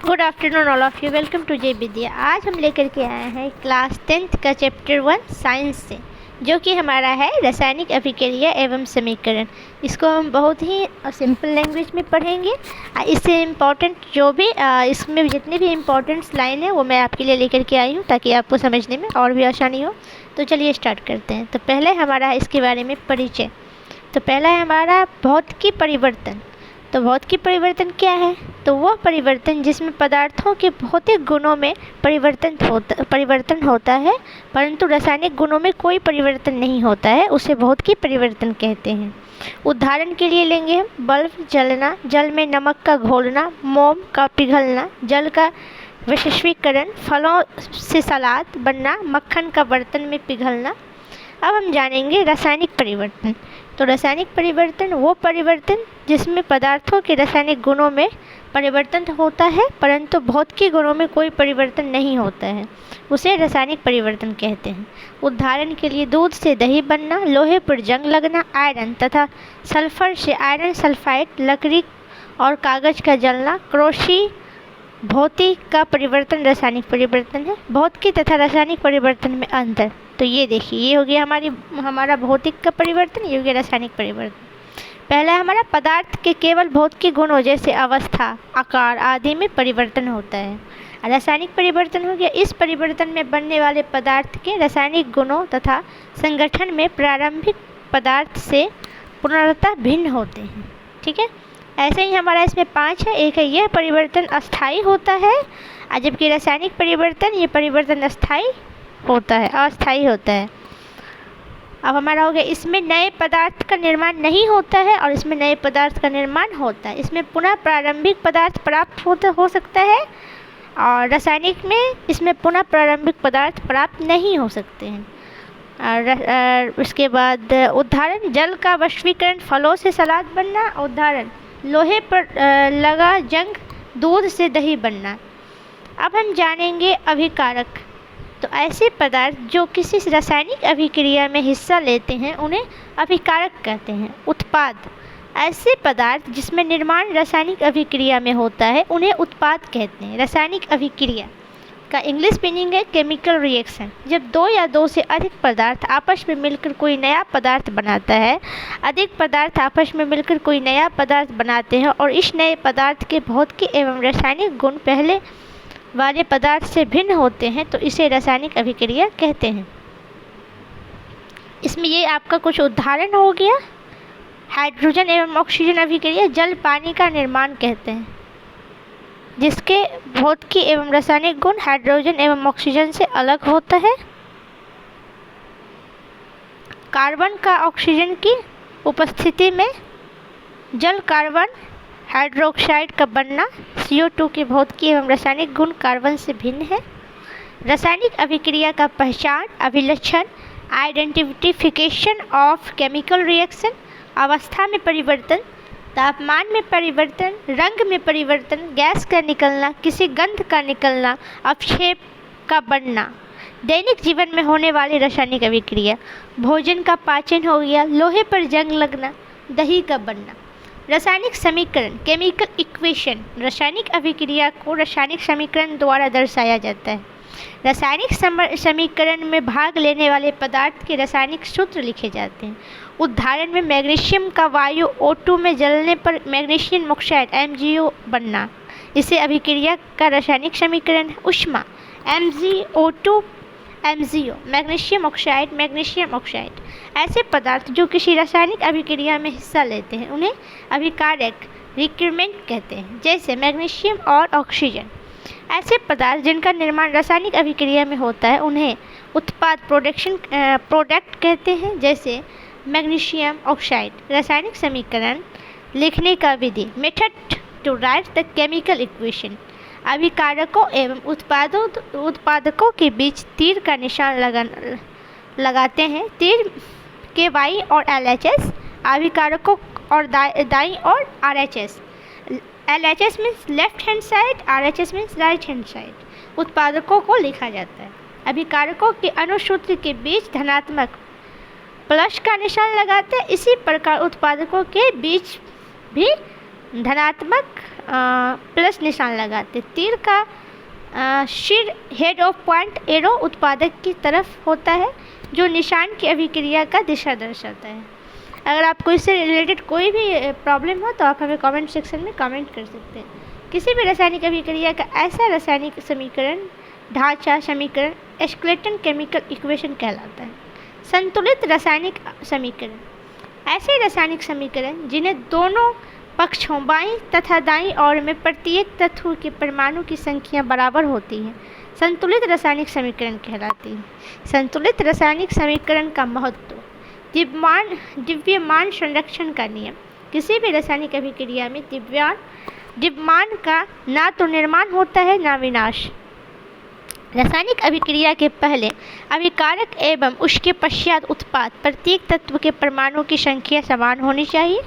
Good afternoon all of you. Welcome to Jai Vidya. आज हम लेकर के आए हैं क्लास 10th का चैप्टर 1 साइंस से, जो कि हमारा है रासायनिक अभिक्रिया एवं समीकरण। इसको हम बहुत ही सिंपल लैंग्वेज में पढ़ेंगे। इससे इम्पॉर्टेंट जो भी इसमें जितने भी इम्पॉर्टेंट लाइन है वो मैं आपके लिए लेकर के आई हूँ, ताकि आपको समझने में और भी आसानी हो। तो चलिए स्टार्ट करते हैं। तो पहले हमारा इसके बारे में परिचय। तो पहला है हमारा भौतिकी परिवर्तन। तो भौतिकी परिवर्तन क्या है? तो वह परिवर्तन जिसमें पदार्थों के भौतिक गुणों में परिवर्तन होता है, परंतु रासायनिक गुणों में कोई परिवर्तन नहीं होता है, उसे भौतिकी परिवर्तन कहते हैं। उदाहरण के लिए लेंगे हम बल्ब जलना, जल में नमक का घोलना, मोम का पिघलना, जल का वैश्वीकरण, फलों से सलाद बनना, मक्खन का बर्तन में पिघलना। अब हम जानेंगे रासायनिक परिवर्तन। तो रासायनिक परिवर्तन वो परिवर्तन जिसमें पदार्थों के रासायनिक गुणों में परिवर्तन होता है, परंतु भौतिकी गुणों में कोई परिवर्तन नहीं होता है, उसे रासायनिक परिवर्तन कहते हैं। उदाहरण के लिए दूध से दही बनना, लोहे पर जंग लगना, आयरन तथा सल्फर से आयरन सल्फाइड, लकड़ी और कागज़ का जलना, क्रोशी। भौतिक का परिवर्तन रासायनिक परिवर्तन है। भौतिकी तथा रासायनिक परिवर्तन में अंतर। तो ये देखिए, ये हो गया हमारा भौतिक का परिवर्तन, ये हो गया रासायनिक परिवर्तन। पहला हमारा पदार्थ के केवल भौतिक गुणों जैसे अवस्था, आकार आदि में परिवर्तन होता है। रासायनिक परिवर्तन हो गया, इस परिवर्तन में बनने वाले पदार्थ के रासायनिक गुणों तथा संगठन में प्रारंभिक पदार्थ से पूर्णतः भिन्न होते हैं। ठीक है, ऐसे ही हमारा इसमें 5 है। एक है यह परिवर्तन अस्थायी होता है, जबकि रासायनिक परिवर्तन ये परिवर्तन अस्थायी होता है, अस्थायी होता है। अब हमारा हो गया इसमें नए पदार्थ का निर्माण नहीं होता है और इसमें नए पदार्थ का निर्माण होता है। इसमें पुनः प्रारंभिक पदार्थ प्राप्त हो सकता है और रासायनिक में इसमें पुनः प्रारंभिक पदार्थ प्राप्त नहीं हो सकते हैं। और उसके बाद उदाहरण जल का वैश्वीकरण, फलों से सलाद बनना। उदाहरण लोहे पर लगा जंग, दूध से दही बनना। अब हम जानेंगे अभिकारक। तो ऐसे पदार्थ जो किसी रासायनिक अभिक्रिया में हिस्सा लेते हैं उन्हें अभिकारक कहते हैं। उत्पाद, ऐसे पदार्थ जिसमें निर्माण रासायनिक अभिक्रिया में होता है उन्हें उत्पाद कहते हैं। रासायनिक अभिक्रिया का इंग्लिश मीनिंग है केमिकल रिएक्शन। जब 2 या 2 से अधिक पदार्थ आपस में मिलकर कोई नया पदार्थ बनाता है, अधिक पदार्थ आपस में मिलकर कोई नया पदार्थ बनाते हैं और इस नए पदार्थ के भौतिक एवं रासायनिक गुण पहले वाले पदार्थ से भिन्न होते हैं, तो इसे रासायनिक अभिक्रिया कहते हैं। इसमें ये आपका कुछ उदाहरण हो गया। हाइड्रोजन एवं ऑक्सीजन अभिक्रिया जल पानी का निर्माण कहते हैं, जिसके भौतिकी एवं रासायनिक गुण हाइड्रोजन एवं ऑक्सीजन से अलग होता है। कार्बन का ऑक्सीजन की उपस्थिति में जल कार्बन हाइड्रोक्साइड का बनना। CO2 के भौतिकी एवं रासायनिक गुण कार्बन से भिन्न है। रासायनिक अभिक्रिया का पहचान, अभिलक्षण, आइडेंटिफिकेशन ऑफ केमिकल रिएक्शन। अवस्था में परिवर्तन, तापमान में परिवर्तन, रंग में परिवर्तन, गैस का निकलना, किसी गंध का निकलना, अवक्षेप का बनना। दैनिक जीवन में होने वाली रासायनिक अभिक्रिया, भोजन का पाचन हो गया, लोहे पर जंग लगना, दही का बनना। रासायनिक समीकरण, केमिकल इक्वेशन। रासायनिक अभिक्रिया को रासायनिक समीकरण द्वारा दर्शाया जाता है। रासायनिक समीकरण में भाग लेने वाले पदार्थ के रासायनिक सूत्र लिखे जाते हैं। उदाहरण में मैग्नीशियम का वायु O2 में जलने पर मैग्नीशियम ऑक्साइड MgO बनना, इसे अभिक्रिया का रासायनिक समीकरण है। ऊष्मा, MgO2 MgO, मैग्नीशियम ऑक्साइड। ऐसे पदार्थ जो किसी रासायनिक अभिक्रिया में हिस्सा लेते हैं उन्हें अभिकारक रिक्रूटमेंट कहते हैं, जैसे मैग्नीशियम और ऑक्सीजन। ऐसे पदार्थ जिनका निर्माण रासायनिक अभिक्रिया में होता है उन्हें उत्पाद प्रोडक्ट कहते हैं, जैसे मैग्नीशियम ऑक्साइड। रासायनिक समीकरण लिखने का विधि, method to write the chemical equation. अभिकारकों एवं उत्पादकों के बीच तीर का निशान लगाते हैं। तीर के Y और LHS, अभिकारकों और दाईं और RHS। LHS means left hand side, RHS means right hand side. उत्पादकों को लिखा जाता है। अभिकारकों के अनुसूत्र के बीच धनात्मक प्लस का निशान लगाते हैं। इसी प्रकार उत्पादकों के बीच भी धनात्मक प्लस निशान लगाते। तीर का शीर हेड ऑफ पॉइंट एरो उत्पादक की तरफ होता है जो निशान की अभिक्रिया का दिशा दर्शाता है। अगर आपको इससे रिलेटेड कोई भी प्रॉब्लम हो तो आप हमें कमेंट सेक्शन में कमेंट कर सकते हैं। किसी भी रासायनिक अभिक्रिया का ऐसा रासायनिक समीकरण ढांचा समीकरण स्केलेटन केमिकल इक्वेशन कहलाता है। संतुलित रासायनिक समीकरण ऐसे रासायनिक समीकरण जिन्हें दोनों पक्षों बाईं तथा दाईं ओर में प्रत्येक तत्व के परमाणु की संख्या बराबर होती है संतुलित रासायनिक समीकरण कहलाती है। संतुलित रासायनिक समीकरण का महत्व द्रव्यमान संरक्षण का नियम। किसी भी रासायनिक अभिक्रिया में द्रव्यमान का ना तो निर्माण होता है ना विनाश। रासायनिक अभिक्रिया के पहले अभिकारक एवं उसके पश्चात उत्पाद प्रत्येक तत्व के परमाणु की संख्या समान होनी चाहिए।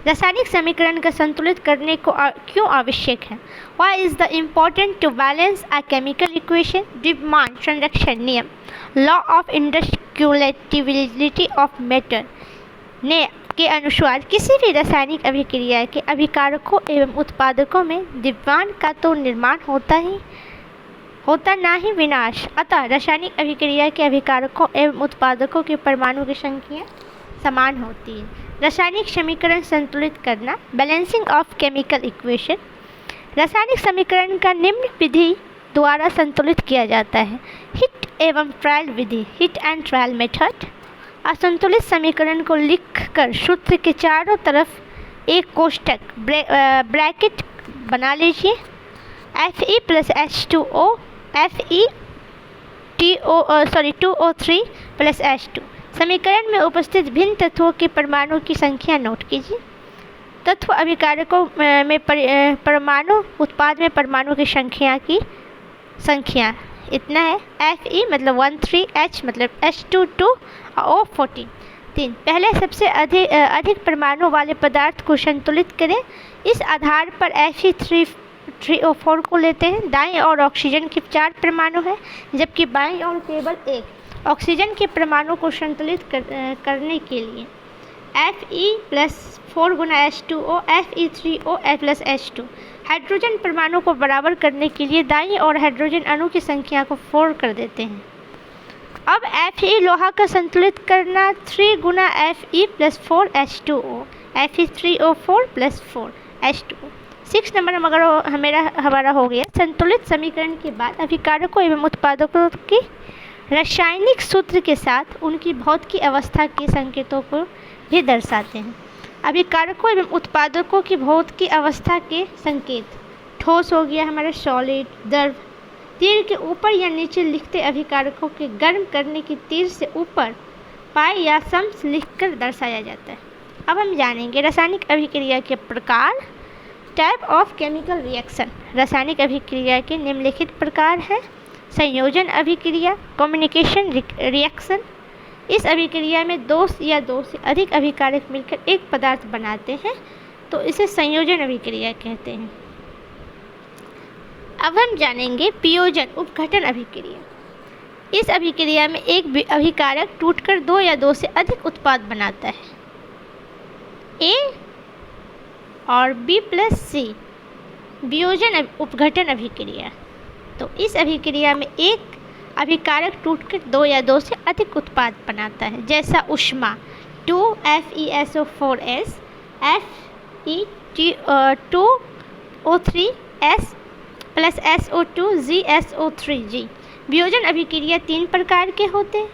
रासायनिक समीकरण का संतुलित करने को क्यों आवश्यक है? Why is the important to balance a chemical equation? द्रव्यमान संरक्षण नियम लॉ ऑफ इंडस्ट्रियलिटी ऑफ मैटर ने के अनुसार किसी भी रासायनिक अभिक्रिया के अभिकारकों एवं उत्पादकों में द्रव्यमान का तो निर्माण होता ना ही विनाश। अतः रासायनिक अभिक्रिया के अभिकारकों एवं उत्पादकों के परमाणु की संख्या समान होती है। रासायनिक समीकरण संतुलित करना बैलेंसिंग ऑफ केमिकल इक्वेशन। रासायनिक समीकरण का निम्न विधि द्वारा संतुलित किया जाता है। हिट एवं trial Vidhi hit and trial method. असंतुलित समीकरण को लिखकर सूत्र के चारों तरफ एक कोष्ठक ब्रैकेट बना लीजिए। Fe plus H2O Fe2O3 plus H2। समीकरण में उपस्थित भिन्न तत्वों के परमाणु की संख्या नोट कीजिए। तत्व अभिकारकों में परमाणु उत्पाद में परमाणु की संख्या इतना है। Fe मतलब 13, H मतलब H22 और O14 3। पहले सबसे अधिक परमाणु वाले पदार्थ को संतुलित करें। इस आधार पर Fe3O4 को लेते हैं। दाईं ओर ऑक्सीजन के 4 परमाणु हैं जबकि बाईं ओर केवल 1। ऑक्सीजन के परमाणु को संतुलित करने के लिए Fe+4 गुना H2O Fe3O plus H2। Hydrogen परमाणु को बराबर करने के लिए दाईं ओर हाइड्रोजन अणु की संख्या को 4 कर देते हैं। अब Fe लोहा का संतुलित करना 3 गुना Fe+4 H2O Fe3O4 plus 4 H2O। 6 number हमारा हो गया। संतुलित समीकरण के बाद अभिकारकों एवं उत्पादकों की रासायनिक सूत्र के साथ उनकी भौतिक अवस्था के संकेतों को भी दर्शाते हैं। अभिकारकों एवं उत्पादकों की भौतिक अवस्था के संकेत। ठोस हो गया हमारा सॉलिड, द्रव। तीर के ऊपर या नीचे लिखते अभिकारकों के गर्म करने की तीर से ऊपर पाई या सम्स लिखकर दर्शाया जाता है। अब हम जानेंगे रासायनिक अभिक्रिया के प्रकार। Type of chemical reaction. रासायनिक अभिक्रिया के निम्नलिखित प्रकार हैं। संयोजन अभिक्रिया कम्युनिकेशन रिएक्शन। इस अभिक्रिया में 2 या 2 से अधिक अभिकारक मिलकर एक पदार्थ बनाते हैं तो इसे संयोजन अभिक्रिया कहते हैं। अब हम जानेंगे वियोजन उपघटन अभिक्रिया। इस अभिक्रिया में एक अभिकारक टूटकर 2 या 2 से अधिक उत्पाद बनाता है। A और B प्लस C वियोजन उपघटन अभिक्रिया। तो इस अभिक्रिया में एक अभिकारक टूटकर 2 या 2 से अधिक उत्पाद बनाता है जैसा ऊष्मा 2FeSO4s Fe2O3s plus SO2 GSO3g। वियोजन अभिक्रिया 3 प्रकार के होते हैं।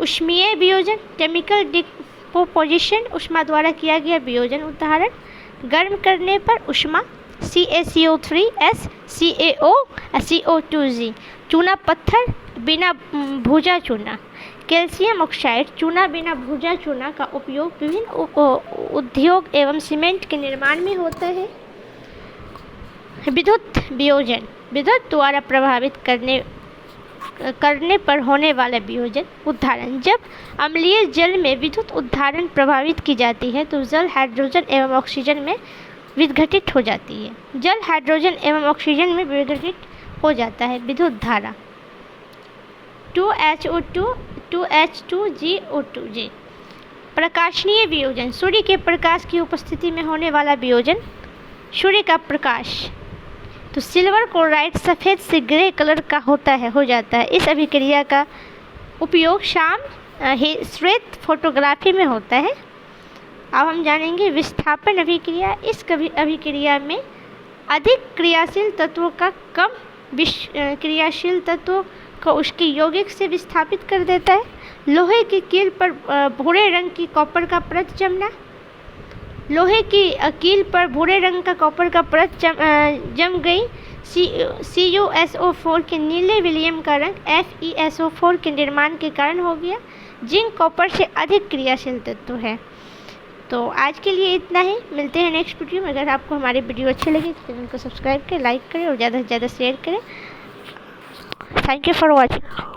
ऊष्मीय वियोजन केमिकल डिकम्पोजिशन ऊष्मा द्वारा किया गया वियोजन। उदाहरण गर्म करने पर ऊष्मा CaCO3s CaO CO2g। चूना पत्थर बिना भुजा चूना। कैल्शियम ऑक्साइड चूना बिना भुजा चूना का उपयोग विभिन्न उद्योग एवं सीमेंट के निर्माण में होता है। विद्युत वियोजन विद्युत द्वारा प्रभावित करने पर होने वाला वियोजन। उदाहरण जब अम्लीय जल में विद्युत उद्धारण प्रभावित की जाती है तो जल हाइड्रोजन एवं ऑक्सीजन में विघटित हो जाती है। जल हाइड्रोजन एवं ऑक्सीजन में विघटित हो जाता है। विद्युत धारा 2HO2 2H2GO2g। प्रकाशनीय वियोजन सूर्य के प्रकाश की उपस्थिति में होने वाला वियोजन। सूर्य का प्रकाश। तो सिल्वर क्लोराइड सफ़ेद से ग्रे कलर का हो जाता है। इस अभिक्रिया का उपयोग श्वेत फोटोग्राफी में होता है। अब हम जानेंगे विस्थापन अभिक्रिया। इस अभिक्रिया में अधिक क्रियाशील तत्वों का कम क्रियाशील तत्वों को उसके यौगिक से विस्थापित कर देता है। लोहे की कील पर भूरे रंग की कॉपर का परत जमना। लोहे की कील पर भूरे रंग का कॉपर का परत जम गई। CuSO4 के नीले विलयन का रंग FeSO4 के निर्माण के कारण हो गया। जिंक कॉपर से अधिक क्रियाशील तत्व है। तो आज के लिए इतना ही, मिलते हैं नेक्स्ट वीडियो में। अगर आपको हमारी वीडियो अच्छी लगी तो चैनल को सब्सक्राइब करें, लाइक करें और ज़्यादा से ज़्यादा शेयर करें। Thank you for watching.